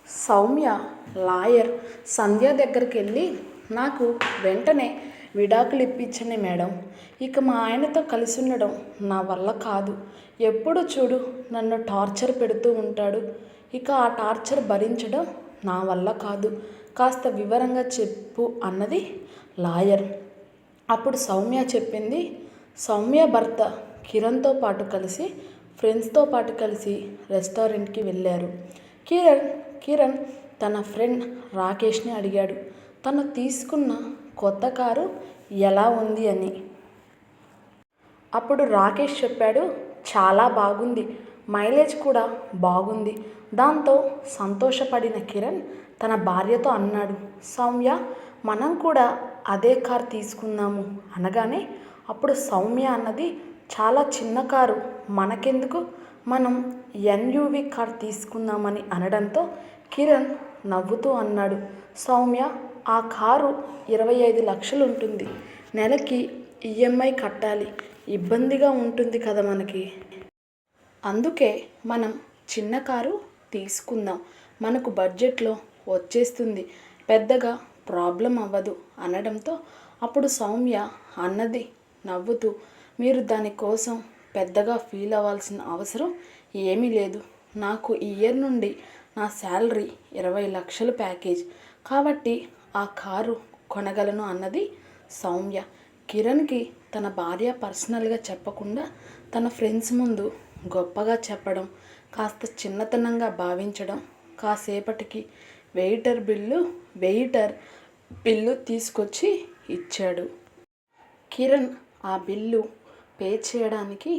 Soumya lawyer సంధ్య దగ్గరికి వెళ్ళి నాకు వెంటనే విడాకులు ఇప్పించండి మేడం. ఇక మా ఆయనతో కలిసి ఉండడం నా వల్ల కాదు. ఎప్పుడు చూడు నన్ను టార్చర్ పెడుతూ ఉంటాడు. ఇక ఆ టార్చర్ భరించడం నా వల్ల కాదు. కాస్త వివరంగా చెప్పు అన్నది లాయర్. అప్పుడు సౌమ్య చెప్పింది, సౌమ్య భర్త కిరణ్తో పాటు కలిసి ఫ్రెండ్స్తో పాటు కలిసి రెస్టారెంట్కి వెళ్ళారు. కిరణ్ తన ఫ్రెండ్ రాకేష్ని అడిగాడు తను తీసుకున్న కొత్త కారు ఎలా ఉంది అని. అప్పుడు రాకేష్ చెప్పాడు, చాలా బాగుంది, మైలేజ్ కూడా బాగుంది. దాంతో సంతోషపడిన కిరణ్ తన భార్యతో అన్నాడు, సౌమ్య మనం కూడా అదే కారు తీసుకుందాము అనగానే అప్పుడు సౌమ్య అన్నది, చాలా చిన్న కారు మనకెందుకు, మనం ఎన్యూవి కార్ తీసుకుందామని అనడంతో కిరణ్ నవ్వుతూ అన్నాడు, సౌమ్య ఆ కారు 25 లక్షలు ఉంటుంది. నెలకి ఈఎంఐ కట్టాలి, ఇబ్బందిగా ఉంటుంది కదా మనకి. అందుకే మనం చిన్న కారు తీసుకుందాం, మనకు బడ్జెట్లో వచ్చేస్తుంది, పెద్దగా ప్రాబ్లం అవ్వదు అనడంతో అప్పుడు సౌమ్య అన్నది నవ్వుతూ, మీరు దానికోసం పెద్దగా ఫీల్ అవ్వాల్సిన అవసరం ఏమీ లేదు. నాకు ఈ ఇయర్ నుండి నా శాలరీ 20 లక్షలు ప్యాకేజ్, కాబట్టి ఆ కారు కొనగలను అన్నది సౌమ్య. కిరణ్కి తన భార్య పర్సనల్గా చెప్పకుండా తన ఫ్రెండ్స్ ముందు గొప్పగా చెప్పడం, కాస్త చిన్నతనంగా భావించడం. కాసేపటికి వెయిటర్ బిల్లు తీసుకొచ్చి ఇచ్చాడు. కిరణ్ ఆ బిల్లు పే చేయడానికి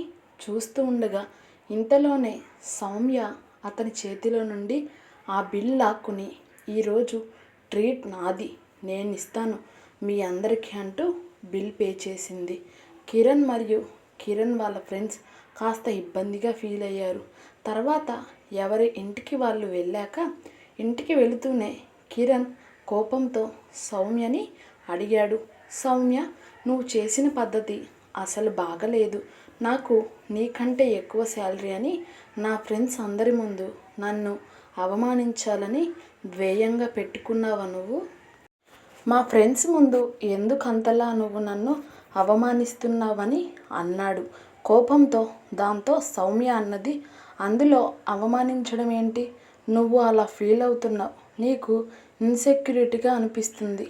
చూస్తూ ఉండగా ఇంతలోనే సౌమ్య అతని చేతిలో నుండి ఆ బిల్ లాక్కుని, ఈరోజు ట్రీట్ నాది, నేను ఇస్తాను మీ అందరికీ అంటూ బిల్ పే చేసింది. కిరణ్ మరియు కిరణ్ వాళ్ళ ఫ్రెండ్స్ కాస్త ఇబ్బందిగా ఫీల్ అయ్యారు. తర్వాత ఎవరి ఇంటికి వాళ్ళు వెళ్ళాక ఇంటికి వెళుతూనే కిరణ్ కోపంతో సౌమ్యని అడిగాడు, సౌమ్య నువ్వు చేసిన పద్ధతి అసలు బాగలేదు. నాకు నీకంటే ఎక్కువ శాలరీ అని నా ఫ్రెండ్స్ అందరి ముందు నన్ను అవమానించాలని ధ్యేయంగా పెట్టుకున్నావా నువ్వు? మా ఫ్రెండ్స్ ముందు ఎందుకంతలా నువ్వు నన్ను అవమానిస్తున్నావని అన్నాడు కోపంతో. దాంతో సౌమ్య అన్నది, అందులో అవమానించడం ఏంటి, నువ్వు అలా ఫీల్ అవుతున్నావు, నీకు ఇన్సెక్యూరిటీగా అనిపిస్తుంది,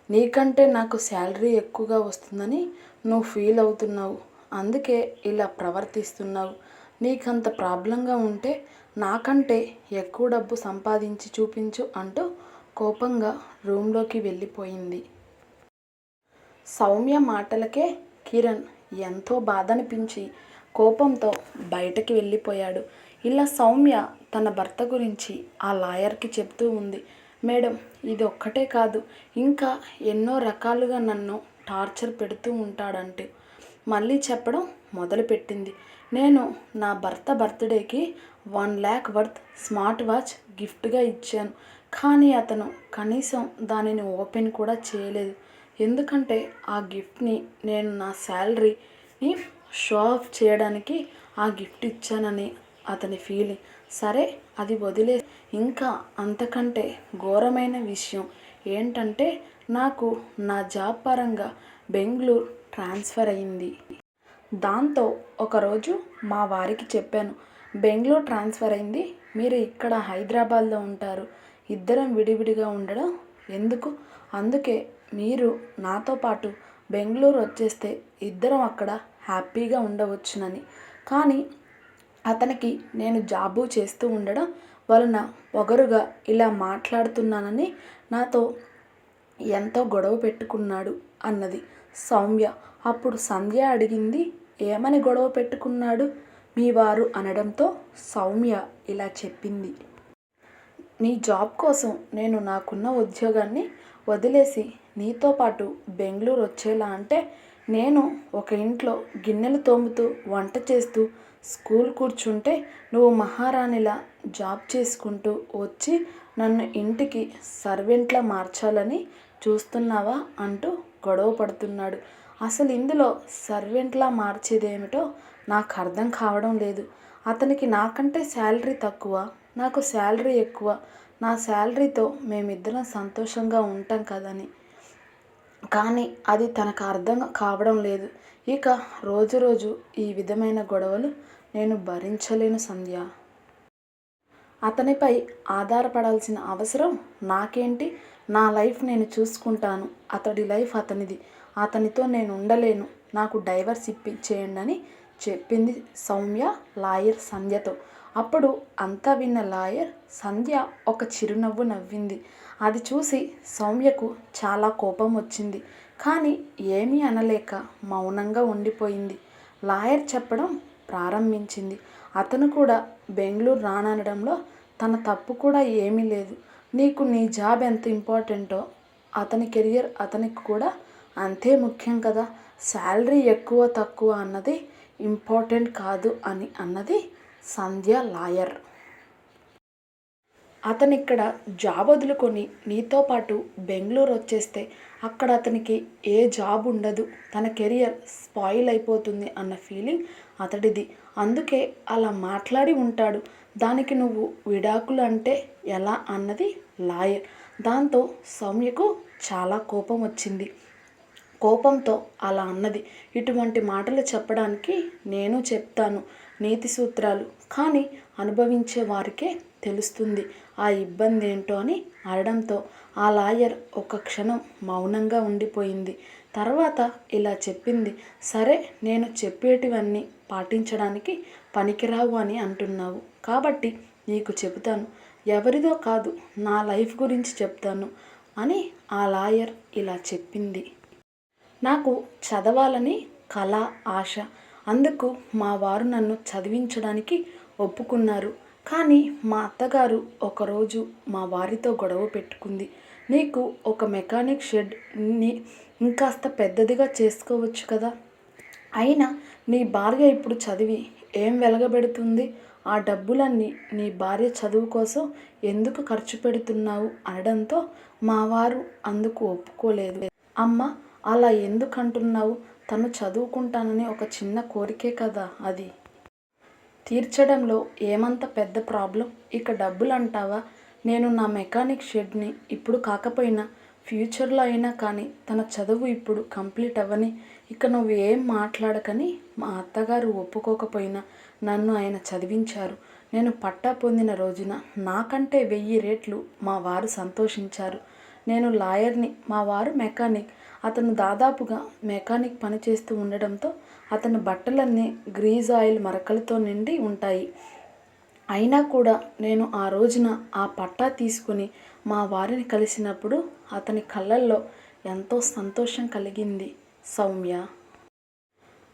నీకంటే నాకు శాలరీ ఎక్కువగా వస్తుందని నువ్వు ఫీల్ అవుతున్నావు, అందుకే ఇలా ప్రవర్తిస్తున్నావు. నీకంత ప్రాబ్లంగా ఉంటే నాకంటే ఎక్కువ డబ్బు సంపాదించి చూపించు అంటూ కోపంగా రూమ్లోకి వెళ్ళిపోయింది. సౌమ్య మాటలకే కిరణ్ ఎంతో బాధ అనిపించి కోపంతో బయటకి వెళ్ళిపోయాడు. ఇలా సౌమ్య తన భర్త గురించి ఆ లాయర్కి చెప్తూ ఉంది, మేడం ఇది ఒక్కటే కాదు, ఇంకా ఎన్నో రకాలుగా నన్ను టార్చర్ పెడుతూ ఉంటాడంటూ మళ్ళీ చెప్పడం మొదలుపెట్టింది. నేను నా భర్త బర్త్డేకి 1 lakh వర్త్ స్మార్ట్ వాచ్ గిఫ్ట్గా ఇచ్చాను, కానీ అతను కనీసం దానిని ఓపెన్ కూడా చేయలేదు. ఎందుకంటే ఆ గిఫ్ట్ని నేను నా శాలరీని షో ఆఫ్ చేయడానికి ఆ గిఫ్ట్ ఇచ్చానని అతని ఫీలింగ్. సరే అది వదిలే, ఇంకా అంతకంటే ఘోరమైన విషయం ఏంటంటే నాకు నా జాబ్ పరంగా బెంగళూరు ట్రాన్స్ఫర్ అయింది. దాంతో ఒకరోజు మా వారికి చెప్పాను, బెంగళూరు ట్రాన్స్ఫర్ అయింది, మీరు ఇక్కడ హైదరాబాద్లో ఉంటారు, ఇద్దరం విడివిడిగా ఉండడం ఎందుకు, అందుకే మీరు నాతో పాటు బెంగళూరు వచ్చేస్తే ఇద్దరం అక్కడ హ్యాపీగా ఉండవచ్చునని. కానీ అతనికి నేను జాబు చేస్తూ ఉండడం వలన పొగరుగా ఇలా మాట్లాడుతున్నానని నాతో ఎంతో గొడవ పెట్టుకున్నాడు అన్నది సౌమ్య. అప్పుడు సంధ్య అడిగింది, ఏమని గొడవ పెట్టుకున్నాడు మీ వారు అనడంతో సౌమ్య ఇలా చెప్పింది, నీ జాబ్ కోసం నేను నాకున్న ఉద్యోగాన్ని వదిలేసి నీతో పాటు బెంగళూరు వచ్చేలా అంటే, నేను ఒక ఇంట్లో గిన్నెలు తోముతూ వంట చేస్తూ స్కూల్ కూర్చుంటే నువ్వు మహారాణిలా జాబ్ చేసుకుంటూ వచ్చి నన్ను ఇంటికి సర్వెంట్లా మార్చాలని చూస్తున్నావా అంటూ గొడవ పడుతున్నాడు. అసలు ఇందులో సర్వెంట్లా మార్చేదేమిటో నాకు అర్థం కావడం లేదు. అతనికి నాకంటే శాలరీ తక్కువ, నాకు శాలరీ ఎక్కువ, నా శాలరీతో మేమిద్దరం సంతోషంగా ఉంటాం కదని. కానీ అది తనకు అర్థం కావడం లేదు. ఇక రోజు రోజు ఈ విధమైన గొడవలు నేను భరించలేను సంధ్య. అతనిపై ఆధారపడాల్సిన అవసరం నాకేంటి? నా లైఫ్ నేను చూసుకుంటాను. అతడి లైఫ్ అతనిది. అతనితో నేను ఉండలేను. నాకు డైవర్స్ ఇప్పించేయండి అని చెప్పింది సౌమ్య లాయర్ సంధ్యతో. అప్పుడు అంతా విన్న లాయర్ సంధ్య ఒక చిరునవ్వు నవ్వింది. అది చూసి సౌమ్యకు చాలా కోపం వచ్చింది. కానీ ఏమీ అనలేక మౌనంగా ఉండిపోయింది. లాయర్ చెప్పడం ప్రారంభించింది. అతను కూడా బెంగళూరు రానడంలో తన తప్పు కూడా ఏమీ లేదు. నీకు నీ జాబ్ ఎంత ఇంపార్టెంటో అతని కెరియర్ అతనికి కూడా అంతే ముఖ్యం కదా. శాలరీ ఎక్కువ తక్కువ అన్నది ఇంపార్టెంట్ కాదు అని అన్నది సంధ్య లాయర్. అతను ఇక్కడ జాబ్ వదులుకొని నీతో పాటు బెంగళూరు వచ్చేస్తే అక్కడ అతనికి ఏ జాబ్ ఉండదు, తన కెరియర్ స్పాయిల్ అయిపోతుంది అన్న ఫీలింగ్ అతడిది. అందుకే అలా మాట్లాడి ఉంటాడు. దానికి నువ్వు విడాకులు అంటే ఎలా అన్నది లాయర్. దాంతో సౌమ్యకు చాలా కోపం వచ్చింది. కోపంతో అలా అన్నది. ఇటువంటి మాటలు చెప్పడానికి నేను చెప్తాను నీతి సూత్రాలు, కానీ అనుభవించే వారికే తెలుస్తుంది ఆ ఇబ్బంది ఏంటో అని అనడంతో ఆ లాయర్ ఒక క్షణం మౌనంగా ఉండిపోయింది. తర్వాత ఇలా చెప్పింది. సరే, నేను చెప్పేటివన్నీ పాటించడానికి పనికిరావు అని అంటున్నావు కాబట్టి నీకు చెబుతాను. ఎవరిదో కాదు, నా లైఫ్ గురించి చెప్తాను అని ఆ లాయర్ ఇలా చెప్పింది. నాకు చదవాలని కళ, ఆశ. అందుకు మా వారు నన్ను చదివించడానికి ఒప్పుకున్నారు. కానీ మా అత్తగారు ఒకరోజు మా వారితో గొడవ పెట్టుకుంది. నీకు ఒక మెకానిక్ షెడ్ని ఇంకాస్త పెద్దదిగా చేసుకోవచ్చు కదా. అయినా నీ భార్య ఇప్పుడు చదివి ఏం వెలగబెడుతుంది? ఆ డబ్బులన్నీ నీ భార్య చదువు కోసం ఎందుకు ఖర్చు పెడుతున్నావు అనడంతో మా వారు అందుకు ఒప్పుకోలేదు. అమ్మ, అలా ఎందుకు అంటున్నావు? తను చదువుకుంటానని ఒక చిన్న కోరికే కదా, అది తీర్చడంలో ఏమంత పెద్ద ప్రాబ్లం? ఇక డబ్బులు అంటావా? నేను నా మెకానిక్ షెడ్ని ఇప్పుడు కాకపోయినా ఫ్యూచర్లో అయినా కానీ తన చదువు ఇప్పుడు కంప్లీట్ అవ్వని. ఇక నువ్వు ఏం మాట్లాడకని మా అత్తగారు ఒప్పుకోకపోయినా నన్ను ఆయన చదివించారు. నేను పట్టా పొందిన రోజున నాకంటే 1000 రెట్లు మా వారు సంతోషించారు. నేను లాయర్ని, మా వారు మెకానిక్. అతను దాదాపుగా మెకానిక్ పనిచేస్తూ ఉండడంతో అతని బట్టలన్నీ గ్రీజ్ ఆయిల్ మరకలతో నిండి ఉంటాయి. అయినా కూడా నేను ఆ రోజున ఆ పట్టా తీసుకుని మా వారిని కలిసినప్పుడు అతని కళ్ళల్లో ఎంతో సంతోషం కలిగింది సౌమ్య.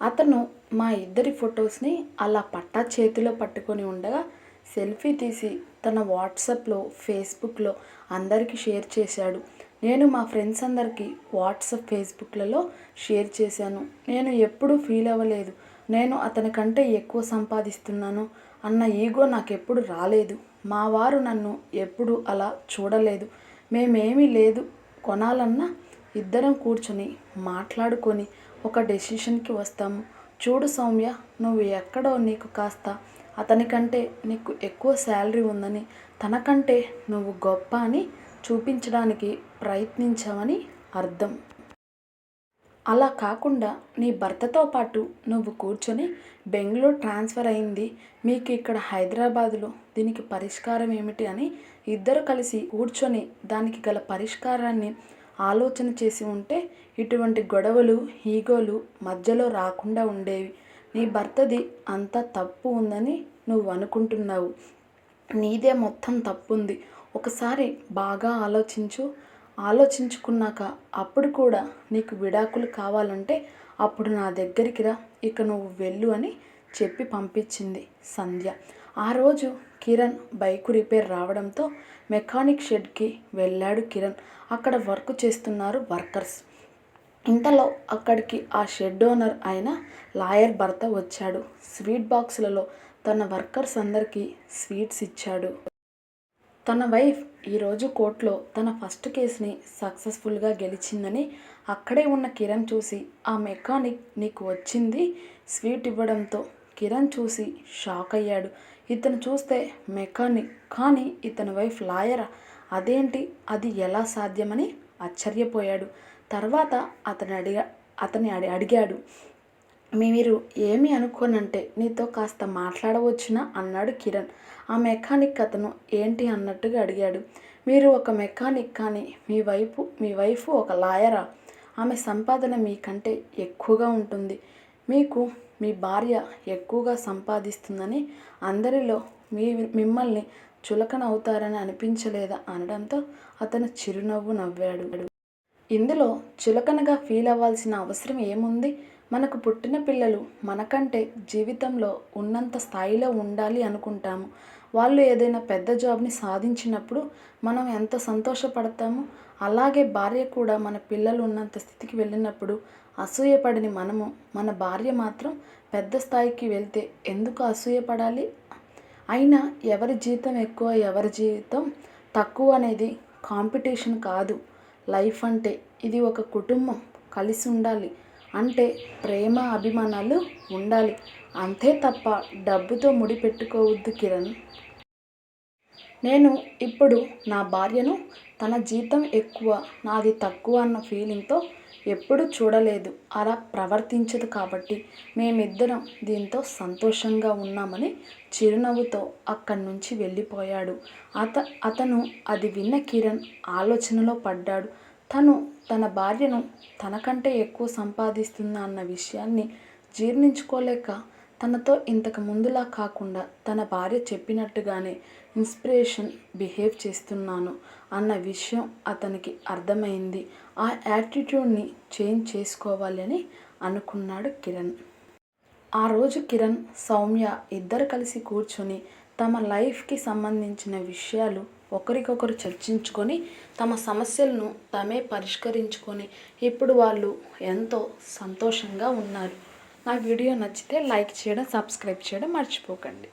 అతను మా ఇద్దరి ఫొటోస్ని అలా పట్టా చేతిలో పట్టుకొని ఉండగా సెల్ఫీ తీసి తన వాట్సాప్లో, ఫేస్బుక్లో అందరికీ షేర్ చేశాడు. నేను మా ఫ్రెండ్స్ అందరికీ వాట్సాప్, ఫేస్బుక్లలో షేర్ చేశాను. నేను ఎప్పుడూ ఫీల్ అవ్వలేదు నేను అతని కంటే ఎక్కువ సంపాదిస్తున్నాను అన్న ఈగో నాకెప్పుడు రాలేదు. మా వారు నన్ను ఎప్పుడు అలా చూడలేదు. మేమేమీ లేదు కొనాలన్నా ఇద్దరం కూర్చొని మాట్లాడుకొని ఒక డెసిషన్కి వస్తాము. చూడు సౌమ్య, నువ్వు ఎక్కడో నీకు కాస్త అతనికంటే నీకు ఎక్కువ శాలరీ ఉందని, తనకంటే నువ్వు గొప్ప అని చూపించడానికి ప్రయత్నించావని అర్థం. అలా కాకుండా నీ భర్తతో పాటు నువ్వు కూర్చొని బెంగళూరు ట్రాన్స్ఫర్ అయింది, మీకు ఇక్కడ హైదరాబాదులో దీనికి పరిష్కారం ఏమిటి అని ఇద్దరు కలిసి కూర్చొని దానికి గల పరిష్కారాన్ని ఆలోచన చేసి ఉంటే ఇటువంటి గొడవలు, ఈగోలు మధ్యలో రాకుండా ఉండేవి. నీ భర్తది అంత తప్పు ఉందని నువ్వు అనుకుంటున్నావు. నీదే మొత్తం తప్పుంది. ఒకసారి బాగా ఆలోచించుకున్నాక అప్పుడు కూడా నీకు విడాకులు కావాలంటే అప్పుడు నా దగ్గరికి రా, ఇక నువ్వు వెళ్ళు అని చెప్పి పంపించింది సంధ్య. ఆ రోజు కిరణ్ బైకు రిపేర్ రావడంతో మెకానిక్ షెడ్కి వెళ్ళాడు కిరణ్. అక్కడ వర్క్ చేస్తున్నారు వర్కర్స్. ఇంతలో అక్కడికి ఆ షెడ్ ఓనర్ అయిన లాయర్ భర్త వచ్చాడు. స్వీట్ బాక్సులలో తన వర్కర్స్ అందరికీ స్వీట్స్ ఇచ్చాడు. తన వైఫ్ ఈరోజు కోర్టులో తన ఫస్ట్ కేసుని సక్సెస్ఫుల్గా గెలిచిందని అక్కడే ఉన్న కిరణ్ చూసి, ఆ మెకానిక్ నీకు వచ్చింది స్వీట్ ఇవ్వడంతో కిరణ్ చూసి షాక్ అయ్యాడు. ఇతను చూస్తే మెకానిక్, కానీ ఇతని వైఫ్ లాయరా, అదేంటి, అది ఎలా సాధ్యమని ఆశ్చర్యపోయాడు. తర్వాత అతని అడిగాడు, మీరు ఏమి అనుకోనంటే నీతో కాస్త మాట్లాడవచ్చునా అన్నాడు కిరణ్. ఆ మెకానిక్ అతను ఏంటి అన్నట్టుగా అడిగాడు. మీరు ఒక మెకానిక్, కానీ మీ వైఫ్ ఒక లాయరా? ఆమె సంపాదన మీకంటే ఎక్కువగా ఉంటుంది. మీకు మీ భార్య ఎక్కువగా సంపాదిస్తుందని అందరిలో మిమ్మల్ని చులకన అవుతారని అనిపించలేదా అనడంతో అతను చిరునవ్వు నవ్వాడు. ఇందులో చులకనగా ఫీల్ అవ్వాల్సిన అవసరం ఏముంది? మనకు పుట్టిన పిల్లలు మనకంటే జీవితంలో ఉన్నంత స్థాయిలో ఉండాలి అనుకుంటాము. వాళ్ళు ఏదైనా పెద్ద జాబ్ని సాధించినప్పుడు మనం ఎంత సంతోషపడతాము. అలాగే భార్య కూడా మన పిల్లలు ఉన్నంత స్థితికి వెళ్ళినప్పుడు అసూయపడని మనము మన భార్య మాత్రం పెద్ద స్థాయికి వెళ్తే ఎందుకు అసూయపడాలి? అయినా ఎవరి జీతం ఎక్కువ ఎవరి జీతం తక్కువ అనేది కాంపిటీషన్ కాదు. లైఫ్ అంటే ఇది ఒక కుటుంబం, కలిసి ఉండాలి అంటే ప్రేమ అభిమానాలు ఉండాలి, అంతే తప్ప డబ్బుతో ముడిపెట్టుకోవద్దు కిరణ్. నేను ఇప్పుడు నా భార్యను తన జీతం ఎక్కువ నాది తక్కువ అన్న ఫీలింగ్తో ఎప్పుడూ చూడలేదు. అలా ప్రవర్తించదు కాబట్టి మేమిద్దరం దీంతో సంతోషంగా ఉన్నామని చిరునవ్వుతో అక్కడి నుంచి వెళ్ళిపోయాడు. అతను అది విన్న కిరణ్ ఆలోచనలో పడ్డాడు. తన భార్యను తనకంటే ఎక్కువ సంపాదిస్తుందా అన్న విషయాన్ని జీర్ణించుకోలేక తనతో ఇంతకు ముందులా కాకుండా తన భార్య చెప్పినట్టుగానే ఇన్స్పిరేషన్ బిహేవ్ చేస్తున్నాను అన్న విషయం అతనికి అర్థమైంది. ఆ యాటిట్యూడ్ని చేంజ్ చేసుకోవాలి అని అనుకున్నాడు కిరణ్. ఆ రోజు కిరణ్, సౌమ్య ఇద్దరు కలిసి కూర్చొని తమ లైఫ్కి సంబంధించిన విషయాలు ఒకరికొకరు చర్చించుకొని తమ సమస్యలను తమే పరిష్కరించుకొని ఇప్పుడు వాళ్ళు ఎంతో సంతోషంగా ఉన్నారు. నా వీడియో నచ్చితే లైక్ చేయడం, సబ్స్క్రైబ్ చేయడం మర్చిపోకండి.